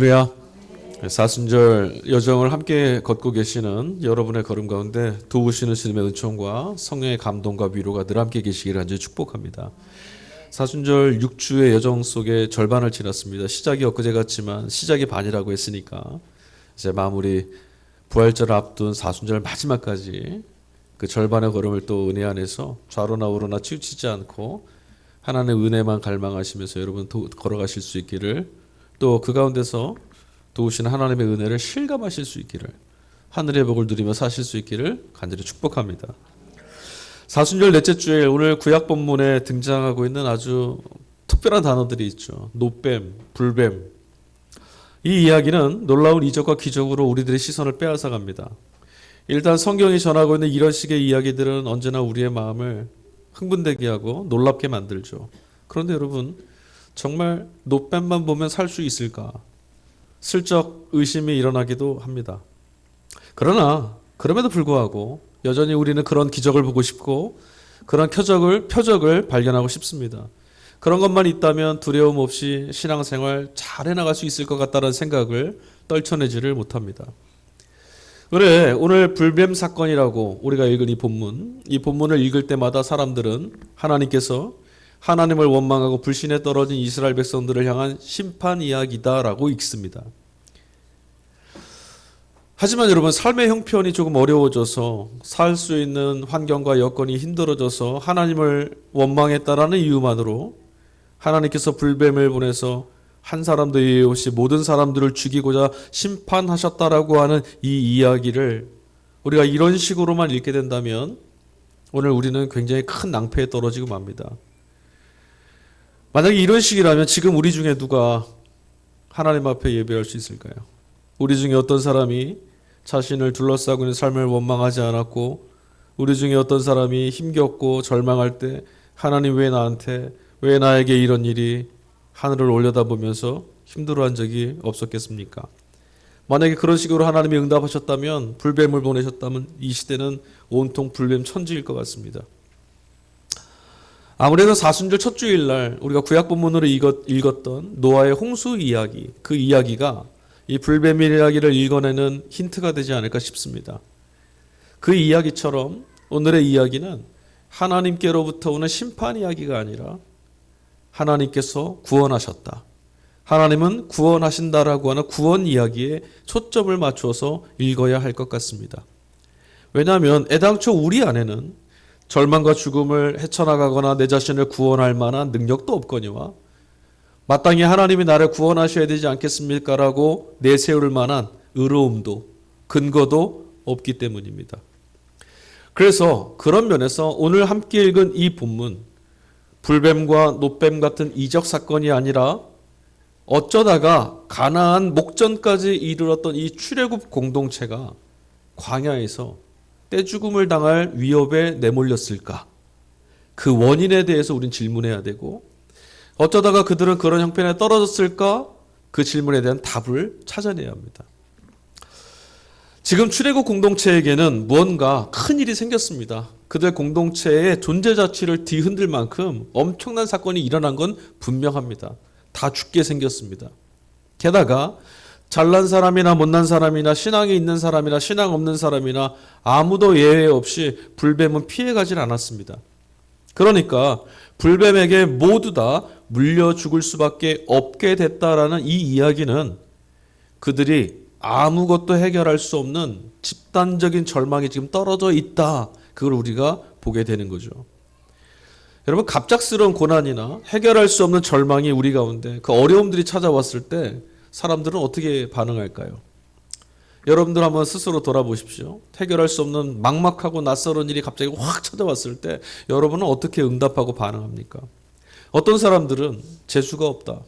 할렐루야. 사순절 여정을 함께 걷고 계시는 여러분의 걸음 가운데 도우시는 주님의 은총과 성령의 감동과 위로가 늘 함께 계시기를 간절히 축복합니다. 사순절 6주의 여정 속에 절반을 지났습니다. 시작이 엊그제 같지만 시작이 반이라고 했으니까 이제 마무리, 부활절을 앞둔 사순절 마지막까지 그 절반의 걸음을 또 은혜 안에서 좌로나 우로나 치우치지 않고 하나님의 은혜만 갈망하시면서 여러분 걸어가실 수 있기를, 또 그 가운데서 도우시는 하나님의 은혜를 실감하실 수 있기를, 하늘의 복을 누리며 사실 수 있기를 간절히 축복합니다. 사순절 넷째 주일, 오늘 구약 본문에 등장하고 있는 아주 특별한 단어들이 있죠. 노뱀, 불뱀. 이 이야기는 놀라운 이적과 기적으로 우리들의 시선을 빼앗아 갑니다. 일단 성경이 전하고 있는 이런 식의 이야기들은 언제나 우리의 마음을 흥분되게 하고 놀랍게 만들죠. 그런데 여러분, 정말 노뱀만 보면 살 수 있을까? 슬쩍 의심이 일어나기도 합니다. 그러나 그럼에도 불구하고 여전히 우리는 그런 기적을 보고 싶고 그런 표적을 발견하고 싶습니다. 그런 것만 있다면 두려움 없이 신앙생활 잘 해나갈 수 있을 것 같다는 생각을 떨쳐내지를 못합니다. 그래, 오늘 불뱀 사건이라고 우리가 읽은 이 본문을 읽을 때마다 사람들은 하나님께서 하나님을 원망하고 불신에 떨어진 이스라엘 백성들을 향한 심판 이야기다라고 읽습니다. 하지만 여러분, 삶의 형편이 조금 어려워져서 살 수 있는 환경과 여건이 힘들어져서 하나님을 원망했다라는 이유만으로 하나님께서 불뱀을 보내서 한 사람도 예외 없이 모든 사람들을 죽이고자 심판하셨다라고 하는 이 이야기를 우리가 이런 식으로만 읽게 된다면 오늘 우리는 굉장히 큰 낭패에 떨어지고 맙니다. 만약에 이런 식이라면 지금 우리 중에 누가 하나님 앞에 예배할 수 있을까요? 우리 중에 어떤 사람이 자신을 둘러싸고 있는 삶을 원망하지 않았고, 우리 중에 어떤 사람이 힘겹고 절망할 때 하나님 왜 나에게 이런 일이, 하늘을 올려다보면서 힘들어한 적이 없었겠습니까? 만약에 그런 식으로 하나님이 응답하셨다면, 불뱀을 보내셨다면 이 시대는 온통 불뱀 천지일 것 같습니다. 아무래도 사순절 첫 주일날 우리가 구약 본문으로 읽었던 노아의 홍수 이야기, 그 이야기가 이 불뱀 이야기를 읽어내는 힌트가 되지 않을까 싶습니다. 그 이야기처럼 오늘의 이야기는 하나님께로부터 오는 심판 이야기가 아니라 하나님께서 구원하셨다, 하나님은 구원하신다라고 하는 구원 이야기에 초점을 맞추어서 읽어야 할 것 같습니다. 왜냐하면 애당초 우리 안에는 절망과 죽음을 헤쳐나가거나 내 자신을 구원할 만한 능력도 없거니와 마땅히 하나님이 나를 구원하셔야 되지 않겠습니까? 라고 내세울 만한 의로움도 근거도 없기 때문입니다. 그래서 그런 면에서 오늘 함께 읽은 이 본문, 불뱀과 노뱀 같은 이적 사건이 아니라 어쩌다가 가나안 목전까지 이르렀던 이 출애굽 공동체가 광야에서 떼죽음을 당할 위협에 내몰렸을까? 그 원인에 대해서 우린 질문해야 되고, 어쩌다가 그들은 그런 형편에 떨어졌을까? 그 질문에 대한 답을 찾아내야 합니다. 지금 출애굽 공동체에게는 무언가 큰 일이 생겼습니다. 그들 공동체의 존재 자체를 뒤흔들 만큼 엄청난 사건이 일어난 건 분명합니다. 다 죽게 생겼습니다. 게다가 잘난 사람이나 못난 사람이나 신앙이 있는 사람이나 신앙 없는 사람이나 아무도 예외 없이 불뱀은 피해가질 않았습니다. 그러니까 불뱀에게 모두 다 물려 죽을 수밖에 없게 됐다라는 이 이야기는 그들이 아무것도 해결할 수 없는 집단적인 절망이 지금 떨어져 있다, 그걸 우리가 보게 되는 거죠. 여러분, 갑작스러운 고난이나 해결할 수 없는 절망이 우리 가운데, 그 어려움들이 찾아왔을 때 사람들은 어떻게 반응할까요? 여러분들 한번 스스로 돌아보십시오. 해결할 수 없는 막막하고 낯설은 일이 갑자기 확 찾아왔을 때 여러분은 어떻게 응답하고 반응합니까? 어떤 사람들은 재수가 없다,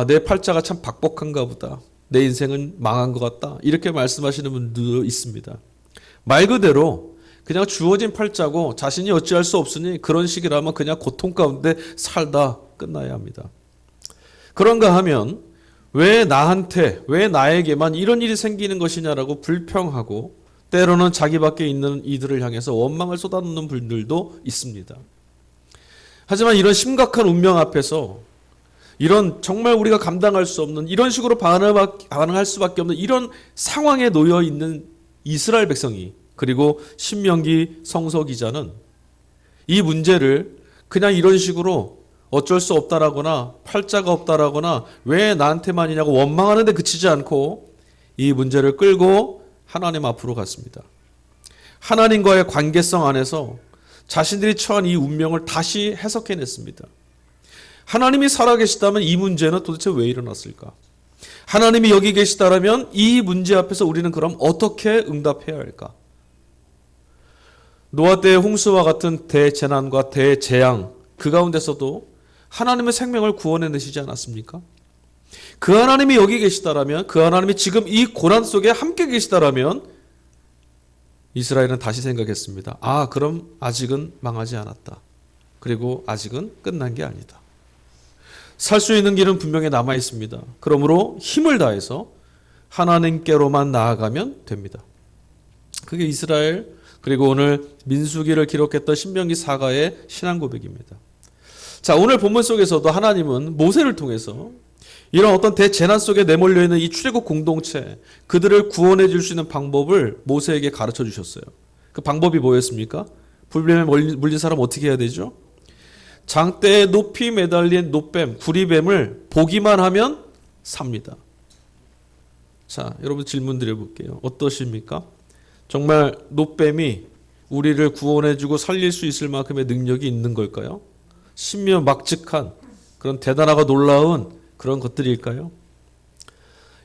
내 팔자가 참 박복한가 보다, 내 인생은 망한 것 같다, 이렇게 말씀하시는 분도 있습니다. 말 그대로 그냥 주어진 팔자고 자신이 어찌할 수 없으니 그런 식이라면 그냥 고통 가운데 살다 끝나야 합니다. 그런가 하면 왜 나에게만 이런 일이 생기는 것이냐라고 불평하고, 때로는 자기 밖에 있는 이들을 향해서 원망을 쏟아놓는 분들도 있습니다. 하지만 이런 심각한 운명 앞에서 이런 정말 우리가 감당할 수 없는 이런 식으로 반응할 수밖에 없는 이런 상황에 놓여 있는 이스라엘 백성이, 그리고 신명기 성서 기자는 이 문제를 그냥 이런 식으로 어쩔 수 없다라거나 팔자가 없다라거나 왜 나한테만이냐고 원망하는데 그치지 않고 이 문제를 끌고 하나님 앞으로 갔습니다. 하나님과의 관계성 안에서 자신들이 처한 이 운명을 다시 해석해냈습니다. 하나님이 살아계시다면 이 문제는 도대체 왜 일어났을까? 하나님이 여기 계시다라면 이 문제 앞에서 우리는 그럼 어떻게 응답해야 할까? 노아 때의 홍수와 같은 대재난과 대재앙, 그 가운데서도 하나님의 생명을 구원해내시지 않았습니까? 그 하나님이 여기 계시다라면, 그 하나님이 지금 이 고난 속에 함께 계시다라면 이스라엘은 다시 생각했습니다. 아, 그럼 아직은 망하지 않았다. 그리고 아직은 끝난 게 아니다. 살 수 있는 길은 분명히 남아 있습니다. 그러므로 힘을 다해서 하나님께로만 나아가면 됩니다. 그게 이스라엘, 그리고 오늘 민수기를 기록했던 신명기 사가의 신앙 고백입니다. 자, 오늘 본문 속에서도 하나님은 모세를 통해서 이런 어떤 대재난 속에 내몰려 있는 이 출애굽 공동체, 그들을 구원해 줄 수 있는 방법을 모세에게 가르쳐 주셨어요. 그 방법이 뭐였습니까? 불뱀에 물린 사람 어떻게 해야 되죠? 장대에 높이 매달린 놋뱀, 구리뱀을 보기만 하면 삽니다. 자, 여러분 질문 드려볼게요. 어떠십니까? 정말 놋뱀이 우리를 구원해주고 살릴 수 있을 만큼의 능력이 있는 걸까요? 신묘막측한 그런 대단하고 놀라운 그런 것들일까요?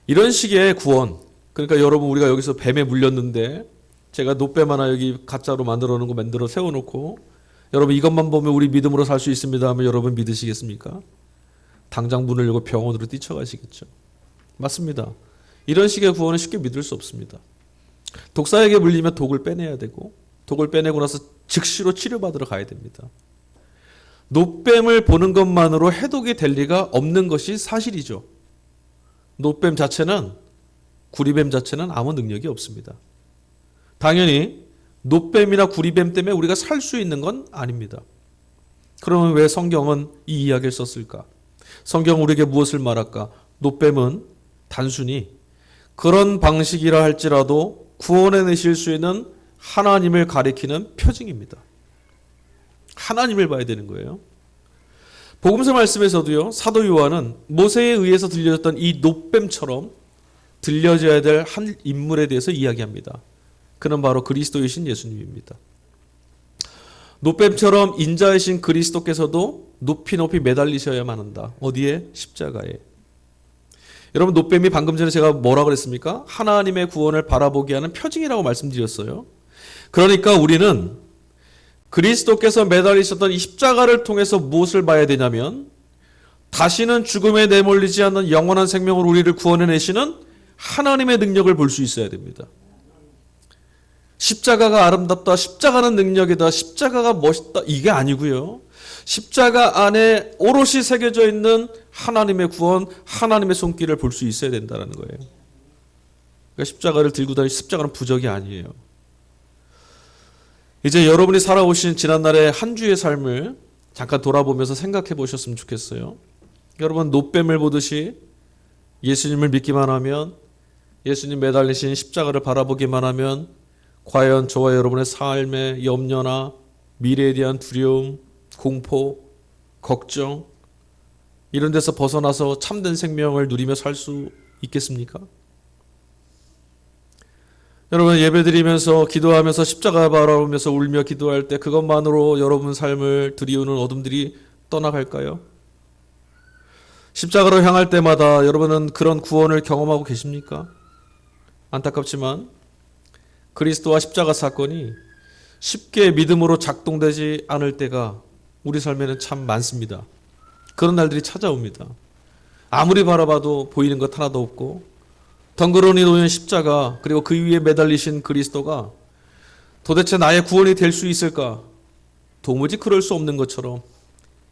이런 식의 구원, 그러니까 여러분 우리가 여기서 뱀에 물렸는데 제가 놋뱀 하나 여기 가짜로 만들어 놓은 거 만들어 세워놓고 여러분 이것만 보면 우리 믿음으로 살 수 있습니다 하면 여러분 믿으시겠습니까? 당장 문을 열고 병원으로 뛰쳐가시겠죠. 맞습니다. 이런 식의 구원은 쉽게 믿을 수 없습니다. 독사에게 물리면 독을 빼내야 되고 독을 빼내고 나서 즉시로 치료받으러 가야 됩니다. 놋뱀을 보는 것만으로 해독이 될 리가 없는 것이 사실이죠. 놋뱀 자체는, 구리뱀 자체는 아무 능력이 없습니다. 당연히 놋뱀이나 구리뱀 때문에 우리가 살 수 있는 건 아닙니다. 그러면 왜 성경은 이 이야기를 썼을까? 성경은 우리에게 무엇을 말할까? 놋뱀은 단순히 그런 방식이라 할지라도 구원해내실 수 있는 하나님을 가리키는 표징입니다. 하나님을 봐야 되는 거예요. 복음서 말씀에서도요, 사도 요한은 모세에 의해서 들려졌던 이 놋뱀처럼 들려져야 될 한 인물에 대해서 이야기합니다. 그는 바로 그리스도이신 예수님입니다. 놋뱀처럼 인자이신 그리스도께서도 높이 높이 매달리셔야만 한다. 어디에? 십자가에. 여러분, 놋뱀이 방금 전에 제가 뭐라 그랬습니까? 하나님의 구원을 바라보게 하는 표징이라고 말씀드렸어요. 그러니까 우리는 그리스도께서 매달리셨던 이 십자가를 통해서 무엇을 봐야 되냐면 다시는 죽음에 내몰리지 않는 영원한 생명으로 우리를 구원해내시는 하나님의 능력을 볼 수 있어야 됩니다. 십자가가 아름답다, 십자가는 능력이다, 십자가가 멋있다, 이게 아니고요. 십자가 안에 오롯이 새겨져 있는 하나님의 구원, 하나님의 손길을 볼 수 있어야 된다는 거예요. 그러니까 십자가를 들고 다니는 십자가는 부적이 아니에요. 이제 여러분이 살아오신 지난날의 한 주의 삶을 잠깐 돌아보면서 생각해 보셨으면 좋겠어요. 여러분, 놋뱀을 보듯이 예수님을 믿기만 하면, 예수님 매달리신 십자가를 바라보기만 하면 과연 저와 여러분의 삶의 염려나 미래에 대한 두려움, 공포, 걱정 이런 데서 벗어나서 참된 생명을 누리며 살 수 있겠습니까? 여러분, 예배드리면서 기도하면서 십자가 바라보면서 울며 기도할 때 그것만으로 여러분 삶을 드리우는 어둠들이 떠나갈까요? 십자가로 향할 때마다 여러분은 그런 구원을 경험하고 계십니까? 안타깝지만 그리스도와 십자가 사건이 쉽게 믿음으로 작동되지 않을 때가 우리 삶에는 참 많습니다. 그런 날들이 찾아옵니다. 아무리 바라봐도 보이는 것 하나도 없고 덩그러니 놓인 십자가, 그리고 그 위에 매달리신 그리스도가 도대체 나의 구원이 될 수 있을까? 도무지 그럴 수 없는 것처럼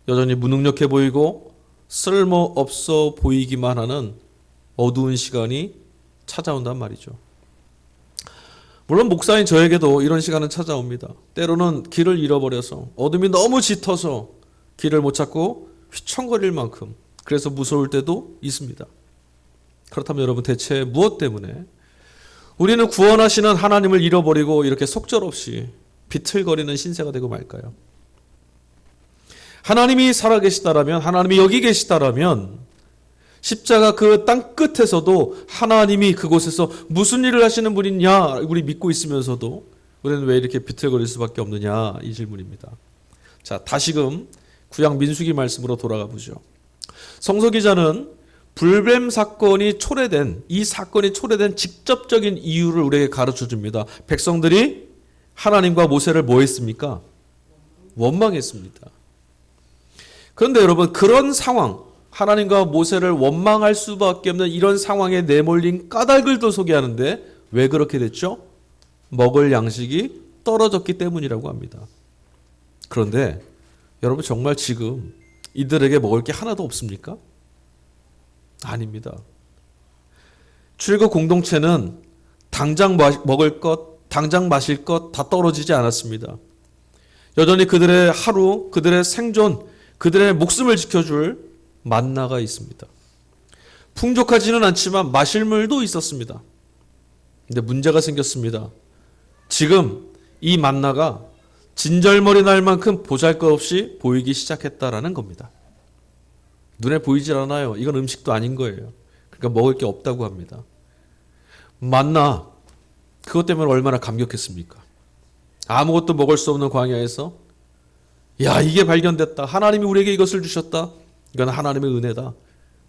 여전히 무능력해 보이고 쓸모없어 보이기만 하는 어두운 시간이 찾아온단 말이죠. 물론 목사인 저에게도 이런 시간은 찾아옵니다. 때로는 길을 잃어버려서 어둠이 너무 짙어서 길을 못 찾고 휘청거릴 만큼 그래서 무서울 때도 있습니다. 그렇다면 여러분 대체 무엇 때문에 우리는 구원하시는 하나님을 잃어버리고 이렇게 속절없이 비틀거리는 신세가 되고 말까요? 하나님이 살아계시다라면, 하나님이 여기 계시다라면 십자가 그 땅 끝에서도 하나님이 그곳에서 무슨 일을 하시는 분이냐 우리 믿고 있으면서도 우리는 왜 이렇게 비틀거릴 수밖에 없느냐 이 질문입니다. 자, 다시금 구약 민수기 말씀으로 돌아가 보죠. 성서 기자는 불뱀 사건이 초래된 이 사건이 초래된 직접적인 이유를 우리에게 가르쳐 줍니다. 백성들이 하나님과 모세를 뭐 했습니까? 원망했습니다. 그런데 여러분 그런 상황, 하나님과 모세를 원망할 수밖에 없는 이런 상황에 내몰린 까닭을 소개하는데 왜 그렇게 됐죠? 먹을 양식이 떨어졌기 때문이라고 합니다. 그런데 여러분 정말 지금 이들에게 먹을 게 하나도 없습니까? 아닙니다. 출애굽 공동체는 당장 먹을 것, 당장 마실 것 다 떨어지지 않았습니다. 여전히 그들의 하루, 그들의 생존, 그들의 목숨을 지켜줄 만나가 있습니다. 풍족하지는 않지만 마실 물도 있었습니다. 근데 문제가 생겼습니다. 지금 이 만나가 진절머리 날 만큼 보잘것없이 보이기 시작했다라는 겁니다. 눈에 보이질 않아요. 이건 음식도 아닌 거예요. 그러니까 먹을 게 없다고 합니다. 만나, 그것 때문에 얼마나 감격했습니까? 아무것도 먹을 수 없는 광야에서 야, 이게 발견됐다. 하나님이 우리에게 이것을 주셨다. 이건 하나님의 은혜다.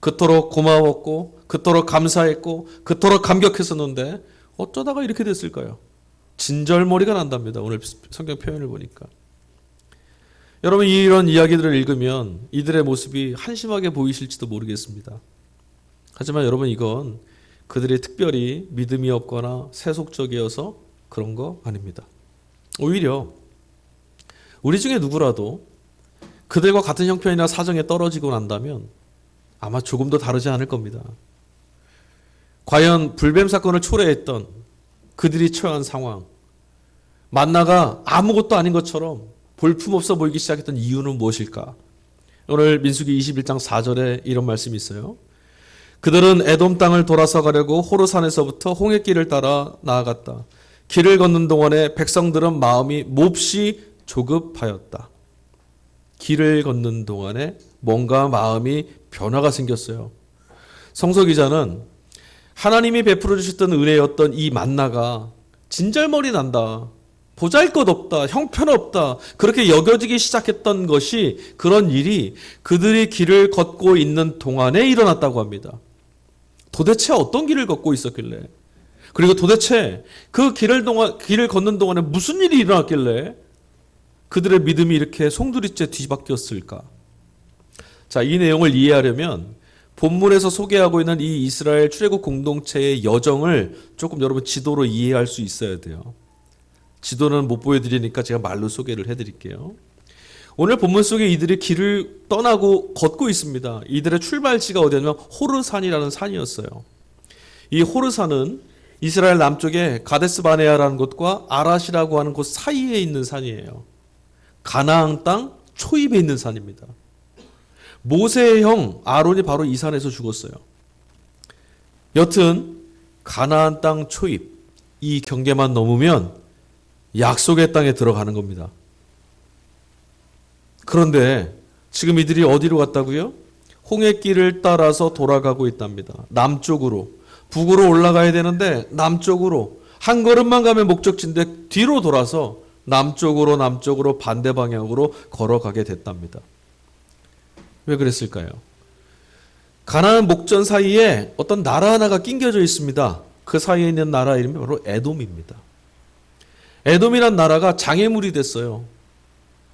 그토록 고마웠고 그토록 감사했고 그토록 감격했었는데 어쩌다가 이렇게 됐을까요? 진절머리가 난답니다. 오늘 성경 표현을 보니까. 여러분 이런 이야기들을 읽으면 이들의 모습이 한심하게 보이실지도 모르겠습니다. 하지만 여러분 이건 그들이 특별히 믿음이 없거나 세속적이어서 그런 거 아닙니다. 오히려 우리 중에 누구라도 그들과 같은 형편이나 사정에 떨어지고 난다면 아마 조금 더 다르지 않을 겁니다. 과연 불뱀 사건을 초래했던 그들이 처한 상황, 만나가 아무것도 아닌 것처럼 볼품없어 보이기 시작했던 이유는 무엇일까? 오늘 민수기 21장 4절에 이런 말씀이 있어요. 그들은 에돔 땅을 돌아서 가려고 호르산에서부터 홍해길을 따라 나아갔다. 길을 걷는 동안에 백성들은 마음이 몹시 조급하였다. 길을 걷는 동안에 뭔가 마음이 변화가 생겼어요. 성서 기자는 하나님이 베풀어 주셨던 은혜였던 이 만나가 진절머리 난다. 보잘것없다. 형편없다. 그렇게 여겨지기 시작했던 것이 그런 일이 그들이 길을 걷고 있는 동안에 일어났다고 합니다. 도대체 어떤 길을 걷고 있었길래? 그리고 도대체 그 길을 걷는 동안에 무슨 일이 일어났길래 그들의 믿음이 이렇게 송두리째 뒤바뀌었을까? 자, 이 내용을 이해하려면 본문에서 소개하고 있는 이 이스라엘 출애굽 공동체의 여정을 조금 여러분 지도로 이해할 수 있어야 돼요. 지도는 못 보여드리니까 제가 말로 소개를 해드릴게요. 오늘 본문 속에 이들이 길을 떠나고 걷고 있습니다. 이들의 출발지가 어디냐면 호르산이라는 산이었어요. 이 호르산은 이스라엘 남쪽에 가데스 바네아라는 곳과 아랏이라고 하는 곳 사이에 있는 산이에요. 가나안 땅 초입에 있는 산입니다. 모세의 형 아론이 바로 이 산에서 죽었어요. 여튼 가나안 땅 초입 이 경계만 넘으면 약속의 땅에 들어가는 겁니다. 그런데 지금 이들이 어디로 갔다고요? 홍해길을 따라서 돌아가고 있답니다. 남쪽으로. 북으로 올라가야 되는데 남쪽으로 한 걸음만 가면 목적지인데 뒤로 돌아서 남쪽으로 반대 방향으로 걸어가게 됐답니다. 왜 그랬을까요? 가나안 목전 사이에 어떤 나라 하나가 낑겨져 있습니다. 그 사이에 있는 나라 이름이 바로 에돔입니다. 에돔이란 나라가 장애물이 됐어요.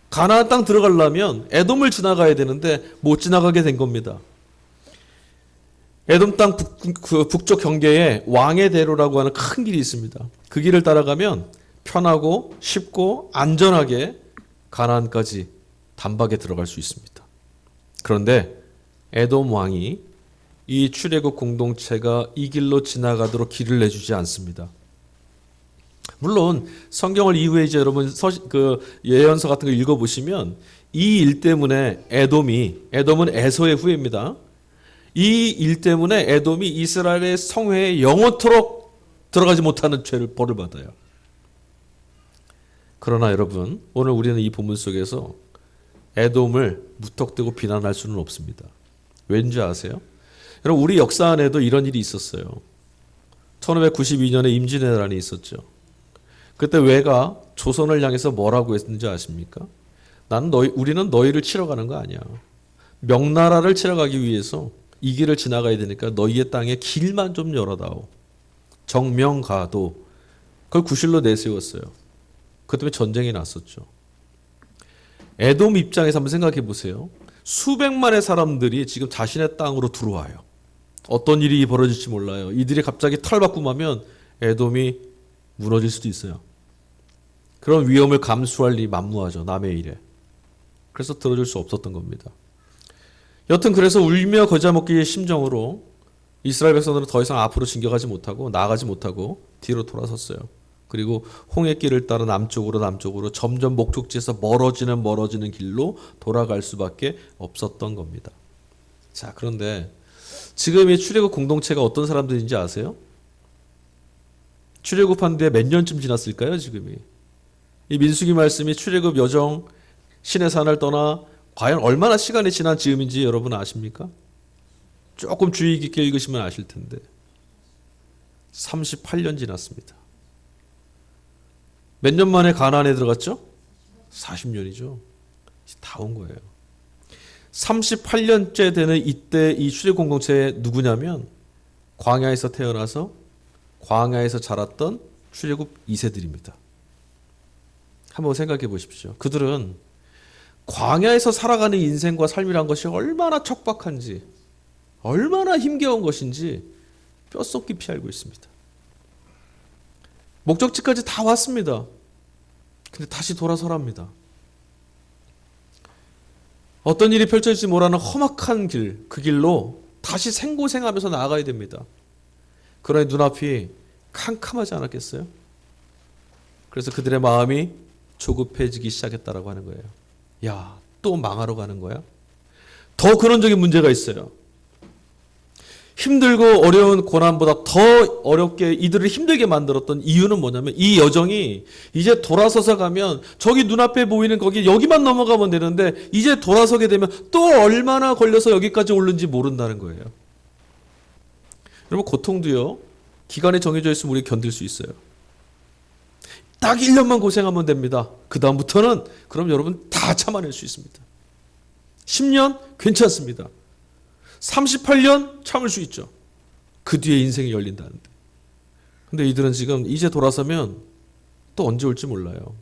가나안 땅 들어가려면 에돔을 지나가야 되는데 못 지나가게 된 겁니다. 에돔 땅 북쪽 경계에 왕의 대로라고 하는 큰 길이 있습니다. 그 길을 따라가면 편하고 쉽고 안전하게 가나안까지 단박에 들어갈 수 있습니다. 그런데 에돔 왕이 이 출애굽 공동체가 이 길로 지나가도록 길을 내주지 않습니다. 물론 성경을 이후에 이제 여러분 예언서 같은 거 읽어보시면 이 일 때문에 에돔은 에서의 후예입니다. 이 일 때문에 에돔이 이스라엘의 성회에 영원토록 들어가지 못하는 벌을 받아요. 그러나 여러분, 오늘 우리는 이 본문 속에서 에돔을 무턱대고 비난할 수는 없습니다. 왠지 아세요? 여러분, 우리 역사 안에도 이런 일이 있었어요. 1592년에 임진왜란이 있었죠. 그때 왜가 조선을 향해서 뭐라고 했는지 아십니까? 우리는 너희를 치러 가는 거 아니야. 명나라를 치러 가기 위해서 이 길을 지나가야 되니까 너희의 땅에 길만 좀 열어다오. 정명가도. 그걸 구실로 내세웠어요. 그 때문에 전쟁이 났었죠. 에돔 입장에서 한번 생각해 보세요. 수백만의 사람들이 지금 자신의 땅으로 들어와요. 어떤 일이 벌어질지 몰라요. 이들이 갑자기 탈바꿈하면 에돔이 무너질 수도 있어요. 그런 위험을 감수할 리 만무하죠. 남의 일에. 그래서 들어줄 수 없었던 겁니다. 여튼 그래서 울며 겨자 먹기의 심정으로 이스라엘 백성들은 더 이상 앞으로 진격하지 못하고 나아가지 못하고 뒤로 돌아섰어요. 그리고 홍해길을 따라 남쪽으로 점점 목적지에서 멀어지는 길로 돌아갈 수밖에 없었던 겁니다. 자, 그런데 지금 이 출애굽 공동체가 어떤 사람들인지 아세요? 출애굽한 뒤에 몇 년쯤 지났을까요, 지금이? 이 민수기 말씀이 출애굽 여정 신의 산을 떠나 과연 얼마나 시간이 지난 즈음인지 여러분 아십니까? 조금 주의 깊게 읽으시면 아실 텐데 38년 지났습니다. 몇 년 만에 가나안에 들어갔죠? 40년이죠. 다 온 거예요. 38년째 되는 이때 이 출애굽 공동체의 누구냐면 광야에서 태어나서 광야에서 자랐던 출애굽 2세들입니다. 한번 생각해 보십시오. 그들은 광야에서 살아가는 인생과 삶이란 것이 얼마나 척박한지, 얼마나 힘겨운 것인지 뼛속 깊이 알고 있습니다. 목적지까지 다 왔습니다. 근데 다시 돌아서랍니다. 어떤 일이 펼쳐질지 모르는 험악한 길, 그 길로 다시 생고생하면서 나아가야 됩니다. 그러니 눈앞이 캄캄하지 않았겠어요? 그래서 그들의 마음이 조급해지기 시작했다라고 하는 거예요. 야, 또 망하러 가는 거야? 더 근원적인 문제가 있어요. 힘들고 어려운 고난보다 더 어렵게 이들을 힘들게 만들었던 이유는 뭐냐면 이 여정이 이제 돌아서서 가면 저기 눈앞에 보이는 여기만 넘어가면 되는데 이제 돌아서게 되면 또 얼마나 걸려서 여기까지 오는지 모른다는 거예요. 여러분, 고통도요, 기간이 정해져 있으면 우리 견딜 수 있어요. 딱 1년만 고생하면 됩니다. 그 다음부터는 그럼 여러분 다 참아낼 수 있습니다. 10년 괜찮습니다. 38년 참을 수 있죠. 그 뒤에 인생이 열린다는데. 근데 이들은 지금 이제 돌아서면 또 언제 올지 몰라요.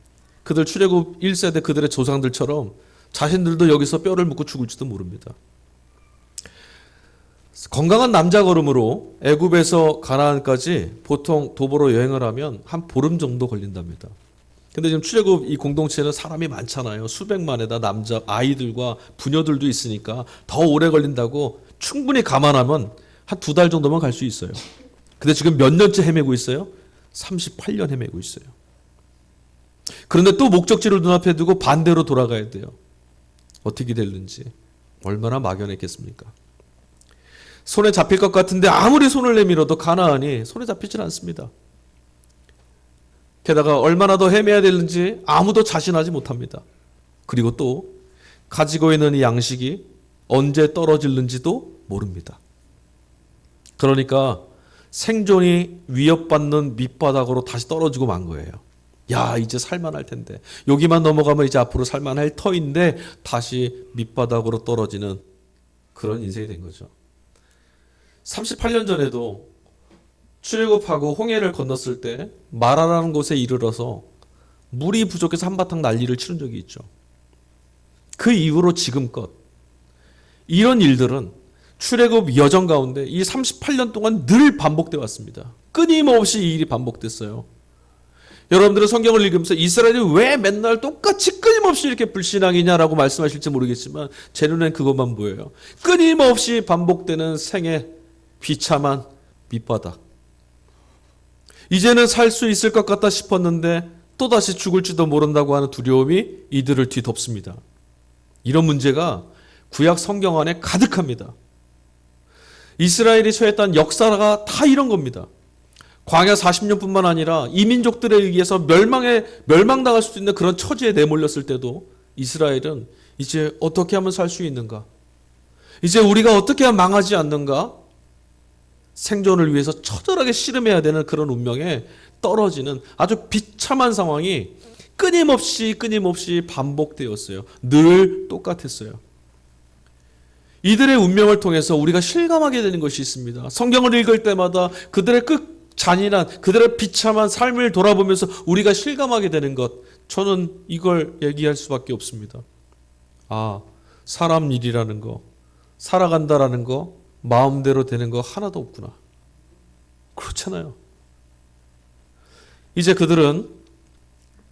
그들 출애굽 1세대 그들의 조상들처럼 자신들도 여기서 뼈를 묻고 죽을지도 모릅니다. 건강한 남자 걸음으로 애굽에서 가나안까지 보통 도보로 여행을 하면 한 보름 정도 걸린답니다. 근데 지금 출애굽 이 공동체는 사람이 많잖아요. 수백만에다 남자, 아이들과 부녀들도 있으니까 더 오래 걸린다고 충분히 감안하면 한 2달 정도만 갈 수 있어요. 근데 지금 몇 년째 헤매고 있어요? 38년 헤매고 있어요. 그런데 또 목적지를 눈앞에 두고 반대로 돌아가야 돼요. 어떻게 될는지 얼마나 막연했겠습니까? 손에 잡힐 것 같은데 아무리 손을 내밀어도 가나안이 손에 잡히질 않습니다. 게다가 얼마나 더 헤매야 되는지 아무도 자신하지 못합니다. 그리고 또 가지고 있는 이 양식이 언제 떨어질는지도 모릅니다. 그러니까 생존이 위협받는 밑바닥으로 다시 떨어지고 만 거예요. 야, 이제 살만할 텐데. 여기만 넘어가면 이제 앞으로 살만할 터인데 다시 밑바닥으로 떨어지는 그런 인생이 된 거죠. 38년 전에도 출애굽하고 홍해를 건넜을 때 마라라는 곳에 이르러서 물이 부족해서 한바탕 난리를 치른 적이 있죠. 그 이후로 지금껏 이런 일들은 출애굽 여정 가운데 이 38년 동안 늘 반복되어 왔습니다. 끊임없이 이 일이 반복됐어요. 여러분들은 성경을 읽으면서 이스라엘이 왜 맨날 똑같이 끊임없이 이렇게 불신앙이냐라고 말씀하실지 모르겠지만 제 눈엔 그것만 보여요. 끊임없이 반복되는 생애 비참한 밑바닥. 이제는 살 수 있을 것 같다 싶었는데 또다시 죽을지도 모른다고 하는 두려움이 이들을 뒤덮습니다. 이런 문제가 구약 성경 안에 가득합니다. 이스라엘이 처했던 역사가 다 이런 겁니다. 광야 40년뿐만 아니라 이민족들에 의해서 멸망당할 수도 있는 그런 처지에 내몰렸을 때도 이스라엘은 이제 어떻게 하면 살 수 있는가? 이제 우리가 어떻게 하면 망하지 않는가? 생존을 위해서 처절하게 씨름해야 되는 그런 운명에 떨어지는 아주 비참한 상황이 끊임없이 반복되었어요. 늘 똑같았어요. 이들의 운명을 통해서 우리가 실감하게 되는 것이 있습니다. 성경을 읽을 때마다 그들의 잔인한, 그들의 비참한 삶을 돌아보면서 우리가 실감하게 되는 것, 저는 이걸 얘기할 수밖에 없습니다. 아, 사람 일이라는 거, 살아간다라는 거, 마음대로 되는 거 하나도 없구나. 그렇잖아요. 이제 그들은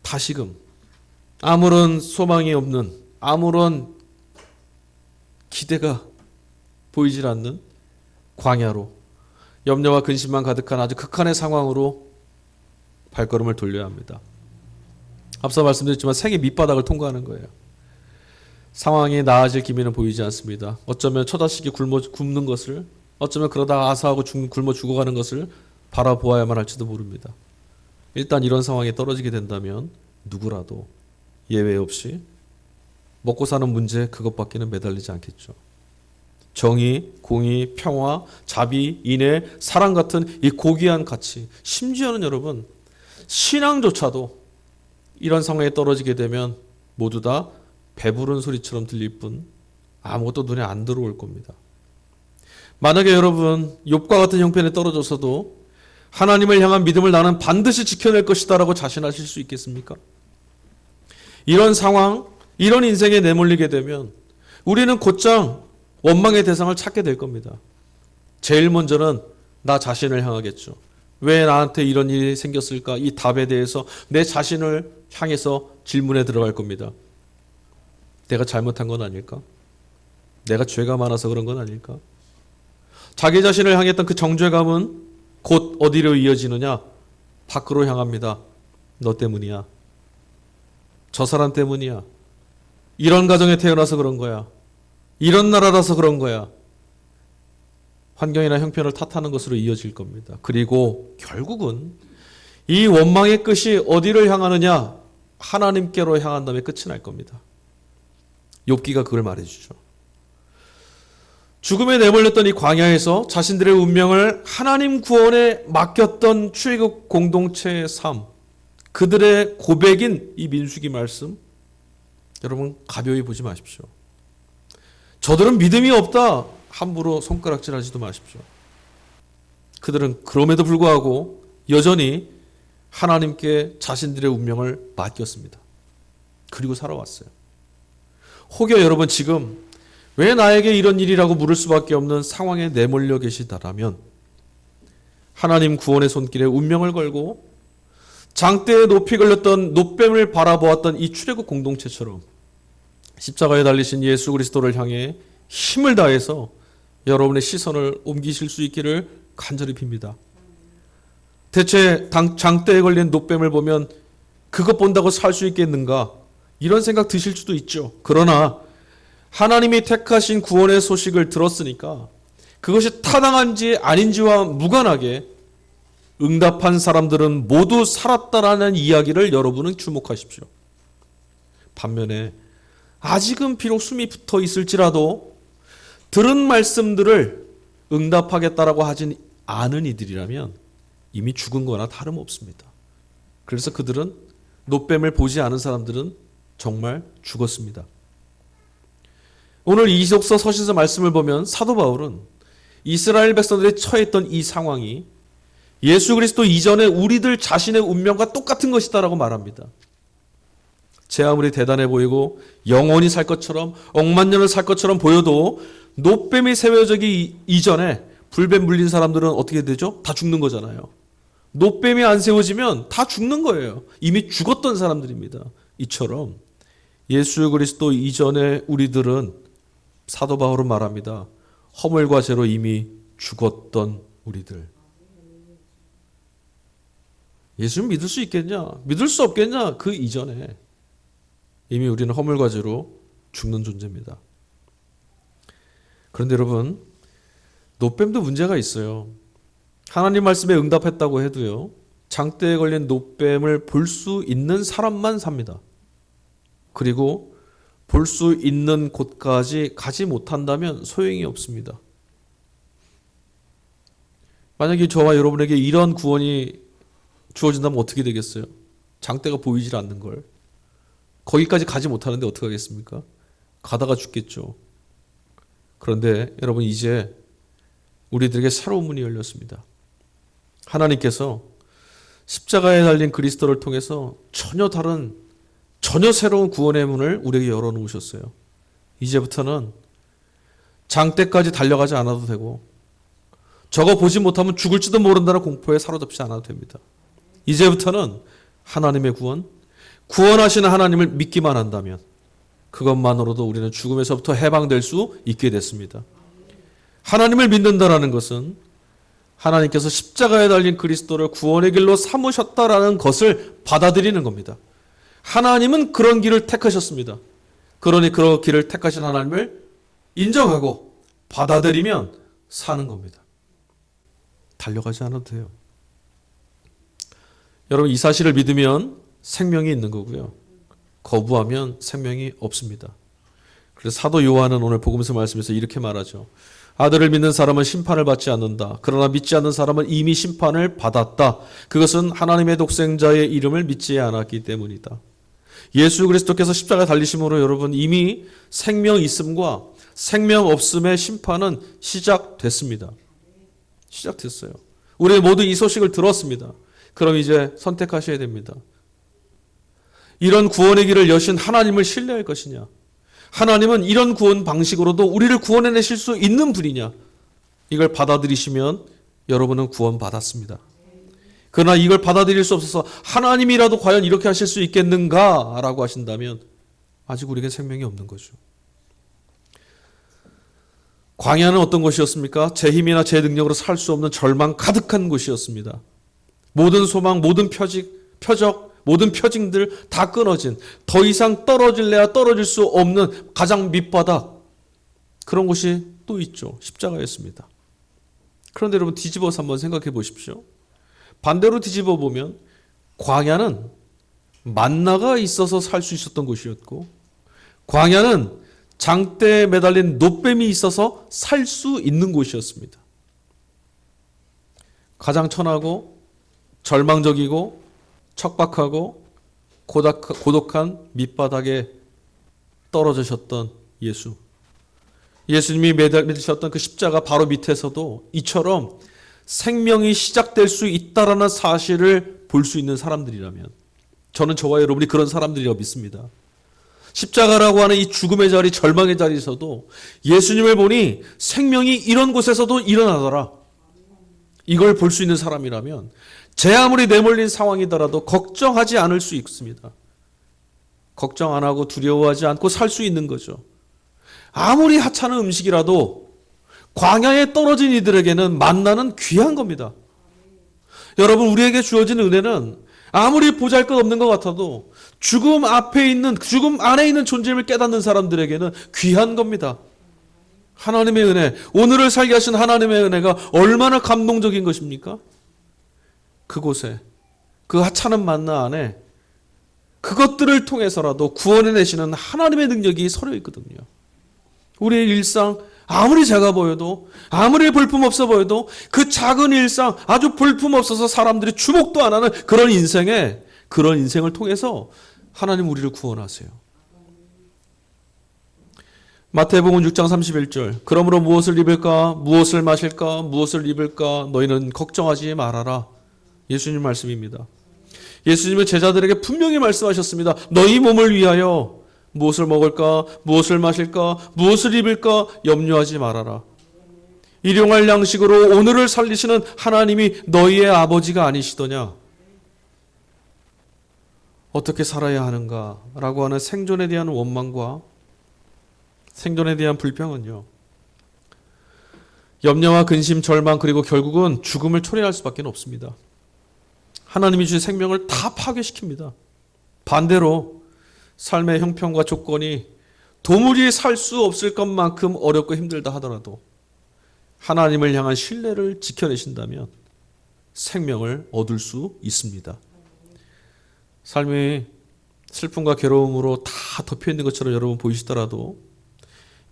다시금 아무런 소망이 없는, 아무런 기대가 보이질 않는 광야로, 염려와 근심만 가득한 아주 극한의 상황으로 발걸음을 돌려야 합니다. 앞서 말씀드렸지만 생의 밑바닥을 통과하는 거예요. 상황이 나아질 기미는 보이지 않습니다. 어쩌면 처자식이 굶는 것을, 어쩌면 그러다 아사하고 굶어 죽어가는 것을 바라보아야만 할지도 모릅니다. 일단 이런 상황에 떨어지게 된다면 누구라도 예외 없이 먹고 사는 문제 그것밖에는 매달리지 않겠죠. 정의, 공의, 평화, 자비, 인애, 사랑 같은 이 고귀한 가치, 심지어는 여러분 신앙조차도 이런 상황에 떨어지게 되면 모두 다 배부른 소리처럼 들릴 뿐 아무것도 눈에 안 들어올 겁니다. 만약에 여러분 욥과 같은 형편에 떨어져서도 하나님을 향한 믿음을 나는 반드시 지켜낼 것이다 라고 자신하실 수 있겠습니까? 이런 상황, 이런 인생에 내몰리게 되면 우리는 곧장 원망의 대상을 찾게 될 겁니다. 제일 먼저는 나 자신을 향하겠죠. 왜 나한테 이런 일이 생겼을까? 이 답에 대해서 내 자신을 향해서 질문에 들어갈 겁니다. 내가 잘못한 건 아닐까? 내가 죄가 많아서 그런 건 아닐까? 자기 자신을 향했던 그 정죄감은 곧 어디로 이어지느냐? 밖으로 향합니다. 너 때문이야. 저 사람 때문이야. 이런 가정에 태어나서 그런 거야. 이런 나라라서 그런 거야. 환경이나 형편을 탓하는 것으로 이어질 겁니다. 그리고 결국은 이 원망의 끝이 어디를 향하느냐? 하나님께로 향한 다음에 끝이 날 겁니다. 욥기가 그걸 말해주죠. 죽음에 내몰렸던 이 광야에서 자신들의 운명을 하나님 구원에 맡겼던 출애굽 공동체의 삶, 그들의 고백인 이 민수기 말씀, 여러분 가벼이 보지 마십시오. 저들은 믿음이 없다 함부로 손가락질하지도 마십시오. 그들은 그럼에도 불구하고 여전히 하나님께 자신들의 운명을 맡겼습니다. 그리고 살아왔어요. 혹여 여러분 지금 왜 나에게 이런 일이라고 물을 수밖에 없는 상황에 내몰려 계시다라면 하나님 구원의 손길에 운명을 걸고 장대에 높이 걸렸던 놋뱀을 바라보았던 이 출애굽 공동체처럼 십자가에 달리신 예수 그리스도를 향해 힘을 다해서 여러분의 시선을 옮기실 수 있기를 간절히 빕니다. 대체 장대에 걸린 놋뱀을 보면 그것 본다고 살 수 있겠는가? 이런 생각 드실 수도 있죠. 그러나 하나님이 택하신 구원의 소식을 들었으니까 그것이 타당한지 아닌지와 무관하게 응답한 사람들은 모두 살았다라는 이야기를 여러분은 주목하십시오. 반면에 아직은 비록 숨이 붙어 있을지라도 들은 말씀들을 응답하겠다라고 하진 않은 이들이라면 이미 죽은 거나 다름없습니다. 그래서 그들은 놋뱀을 보지 않은 사람들은 정말 죽었습니다. 오늘 이속서 서신서 말씀을 보면 사도 바울은 이스라엘 백성들이 처했던 이 상황이 예수 그리스도 이전에 우리들 자신의 운명과 똑같은 것이다라고 말합니다. 제 아무리 대단해 보이고 영원히 살 것처럼 억만년을 살 것처럼 보여도 놋뱀이 세워지기 이전에 불뱀 물린 사람들은 어떻게 되죠? 다 죽는 거잖아요. 놋뱀이 안 세워지면 다 죽는 거예요. 이미 죽었던 사람들입니다. 이처럼 예수 그리스도 이전에 우리들은 사도 바울은 말합니다. 허물과 죄로 이미 죽었던 우리들. 예수를 믿을 수 있겠냐? 믿을 수 없겠냐? 그 이전에 이미 우리는 허물과 죄로 죽는 존재입니다. 그런데 여러분, 노뱀도 문제가 있어요. 하나님 말씀에 응답했다고 해도요, 장대에 걸린 노뱀을 볼 수 있는 사람만 삽니다. 그리고 볼 수 있는 곳까지 가지 못한다면 소용이 없습니다. 만약에 저와 여러분에게 이런 구원이 주어진다면 어떻게 되겠어요? 장대가 보이질 않는 걸. 거기까지 가지 못하는데 어떻게 하겠습니까? 가다가 죽겠죠. 그런데 여러분, 이제 우리들에게 새로운 문이 열렸습니다. 하나님께서 십자가에 달린 그리스도를 통해서 전혀 다른, 전혀 새로운 구원의 문을 우리에게 열어놓으셨어요. 이제부터는 장대까지 달려가지 않아도 되고, 저거 보지 못하면 죽을지도 모른다는 공포에 사로잡지 않아도 됩니다. 이제부터는 하나님의 구원, 구원하시는 하나님을 믿기만 한다면 그것만으로도 우리는 죽음에서부터 해방될 수 있게 됐습니다. 하나님을 믿는다라는 것은 하나님께서 십자가에 달린 그리스도를 구원의 길로 삼으셨다라는 것을 받아들이는 겁니다. 하나님은 그런 길을 택하셨습니다. 그러니 그런 길을 택하신 하나님을 인정하고 받아들이면 사는 겁니다. 달려가지 않아도 돼요. 여러분, 이 사실을 믿으면 생명이 있는 거고요. 거부하면 생명이 없습니다. 그래서 사도 요한은 오늘 복음서 말씀에서 이렇게 말하죠. 아들을 믿는 사람은 심판을 받지 않는다. 그러나 믿지 않는 사람은 이미 심판을 받았다. 그것은 하나님의 독생자의 이름을 믿지 않았기 때문이다. 예수 그리스도께서 십자가에 달리심으로 여러분, 이미 생명 있음과 생명 없음의 심판은 시작됐습니다. 시작됐어요. 우리 모두 이 소식을 들었습니다. 그럼 이제 선택하셔야 됩니다. 이런 구원의 길을 여신 하나님을 신뢰할 것이냐? 하나님은 이런 구원 방식으로도 우리를 구원해내실 수 있는 분이냐? 이걸 받아들이시면 여러분은 구원받았습니다. 그러나 이걸 받아들일 수 없어서 하나님이라도 과연 이렇게 하실 수 있겠는가? 라고 하신다면 아직 우리에게 생명이 없는 거죠. 광야는 어떤 곳이었습니까? 제 힘이나 제 능력으로 살 수 없는 절망 가득한 곳이었습니다. 모든 소망, 모든 표적, 모든 표징들 다 끊어진, 더 이상 떨어질래야 떨어질 수 없는 가장 밑바닥, 그런 곳이 또 있죠. 십자가였습니다. 그런데 여러분, 뒤집어서 한번 생각해 보십시오. 반대로 뒤집어 보면 광야는 만나가 있어서 살 수 있었던 곳이었고, 광야는 장대에 매달린 노뱀이 있어서 살 수 있는 곳이었습니다. 가장 천하고 절망적이고 척박하고 고독한 밑바닥에 떨어지셨던 예수. 예수님이 매달리셨던 그 십자가 바로 밑에서도 이처럼 생명이 시작될 수 있다라는 사실을 볼 수 있는 사람들이라면, 저는 저와 여러분이 그런 사람들이라고 믿습니다. 십자가라고 하는 이 죽음의 자리, 절망의 자리에서도 예수님을 보니 생명이 이런 곳에서도 일어나더라. 이걸 볼 수 있는 사람이라면 제 아무리 내몰린 상황이더라도 걱정하지 않을 수 있습니다. 걱정 안 하고 두려워하지 않고 살 수 있는 거죠. 아무리 하찮은 음식이라도 광야에 떨어진 이들에게는 만나는 귀한 겁니다. 여러분, 우리에게 주어진 은혜는 아무리 보잘것없는 것 같아도 죽음 앞에 있는, 죽음 안에 있는 존재를 깨닫는 사람들에게는 귀한 겁니다. 하나님의 은혜, 오늘을 살게 하신 하나님의 은혜가 얼마나 감동적인 것입니까? 그곳에, 그 하찮은 만나 안에 그것들을 통해서라도 구원해내시는 하나님의 능력이 서려 있거든요. 우리의 일상, 아무리 작아 보여도, 아무리 볼품없어 보여도 그 작은 일상, 아주 볼품없어서 사람들이 주목도 안 하는 그런 인생을 통해서 하나님 우리를 구원하세요. 마태복음 6장 31절, 그러므로 무엇을 입을까, 무엇을 마실까, 무엇을 입을까 너희는 걱정하지 말아라. 예수님 말씀입니다. 예수님은 제자들에게 분명히 말씀하셨습니다. 너희 몸을 위하여 무엇을 먹을까, 무엇을 마실까, 무엇을 입을까 염려하지 말아라. 일용할 양식으로 오늘을 살리시는 하나님이 너희의 아버지가 아니시더냐? 어떻게 살아야 하는가라고 하는 생존에 대한 원망과 생존에 대한 불평은요, 염려와 근심, 절망, 그리고 결국은 죽음을 초래할 수밖에 없습니다. 하나님이 주신 생명을 다 파괴시킵니다. 반대로 삶의 형편과 조건이 도무지 살 수 없을 것만큼 어렵고 힘들다 하더라도 하나님을 향한 신뢰를 지켜내신다면 생명을 얻을 수 있습니다. 삶이 슬픔과 괴로움으로 다 덮여있는 것처럼 여러분 보이시더라도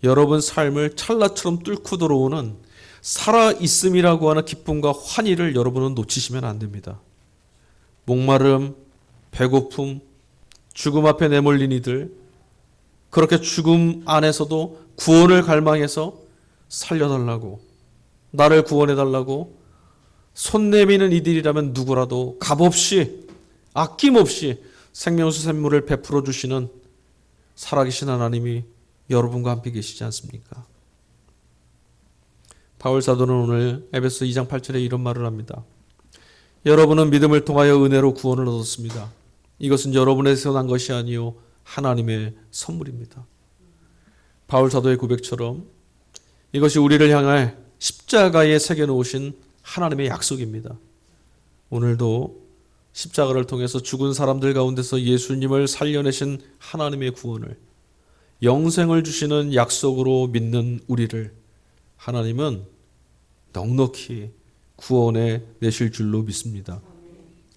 여러분 삶을 찰나처럼 뚫고 들어오는 살아있음이라고 하는 기쁨과 환희를 여러분은 놓치시면 안 됩니다. 목마름, 배고픔, 죽음 앞에 내몰린 이들, 그렇게 죽음 안에서도 구원을 갈망해서 살려달라고, 나를 구원해달라고 손 내미는 이들이라면 누구라도 값없이, 아낌없이 생명수 샘물을 베풀어 주시는 살아계신 하나님이 여러분과 함께 계시지 않습니까? 바울 사도는 오늘 에베소 2장 8절에 이런 말을 합니다. 여러분은 믿음을 통하여 은혜로 구원을 얻었습니다. 이것은 여러분에게서 난 것이 아니요 하나님의 선물입니다. 바울 사도의 고백처럼 이것이 우리를 향해 십자가에 새겨놓으신 하나님의 약속입니다. 오늘도 십자가를 통해서 죽은 사람들 가운데서 예수님을 살려내신 하나님의 구원을, 영생을 주시는 약속으로 믿는 우리를 하나님은 넉넉히 구원해 내실 줄로 믿습니다.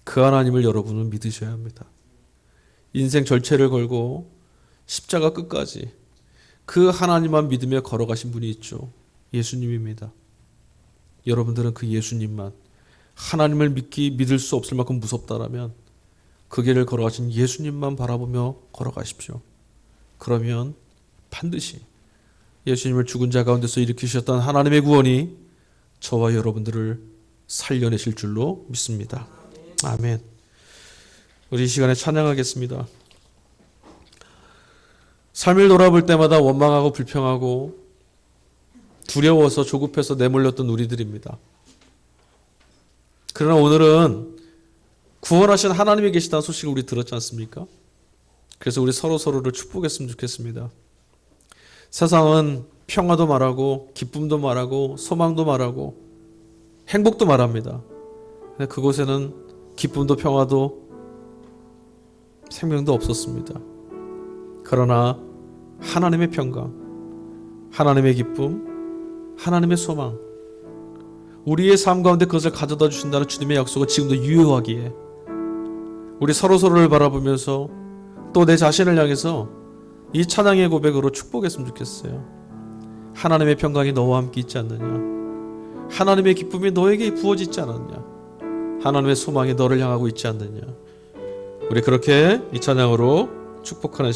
그 하나님을 여러분은 믿으셔야 합니다. 인생 절체를 걸고 십자가 끝까지 그 하나님만 믿으며 걸어가신 분이 있죠. 예수님입니다. 여러분들은 그 예수님만, 하나님을 믿을 수 없을 만큼 무섭다라면 그 길을 걸어가신 예수님만 바라보며 걸어가십시오. 그러면 반드시 예수님을 죽은 자 가운데서 일으키셨던 하나님의 구원이 저와 여러분들을 살려내실 줄로 믿습니다. 아멘. 우리 이 시간에 찬양하겠습니다. 삶을 돌아볼 때마다 원망하고 불평하고 두려워서 조급해서 내몰렸던 우리들입니다. 그러나 오늘은 구원하신 하나님이 계시다는 소식을 우리 들었지 않습니까? 그래서 우리 서로를 축복했으면 좋겠습니다. 세상은 평화도 말하고 기쁨도 말하고 소망도 말하고 행복도 말합니다. 근데 그곳에는 기쁨도 평화도 생명도 없었습니다. 그러나 하나님의 평강, 하나님의 기쁨, 하나님의 소망, 우리의 삶 가운데 그것을 가져다 주신다는 주님의 약속은 지금도 유효하기에 우리 서로를 바라보면서 또 내 자신을 향해서 이 찬양의 고백으로 축복했으면 좋겠어요. 하나님의 평강이 너와 함께 있지 않느냐? 하나님의 기쁨이 너에게 부어지지 않았냐? 하나님의 소망이 너를 향하고 있지 않느냐? 우리 그렇게 이 찬양으로 축복하는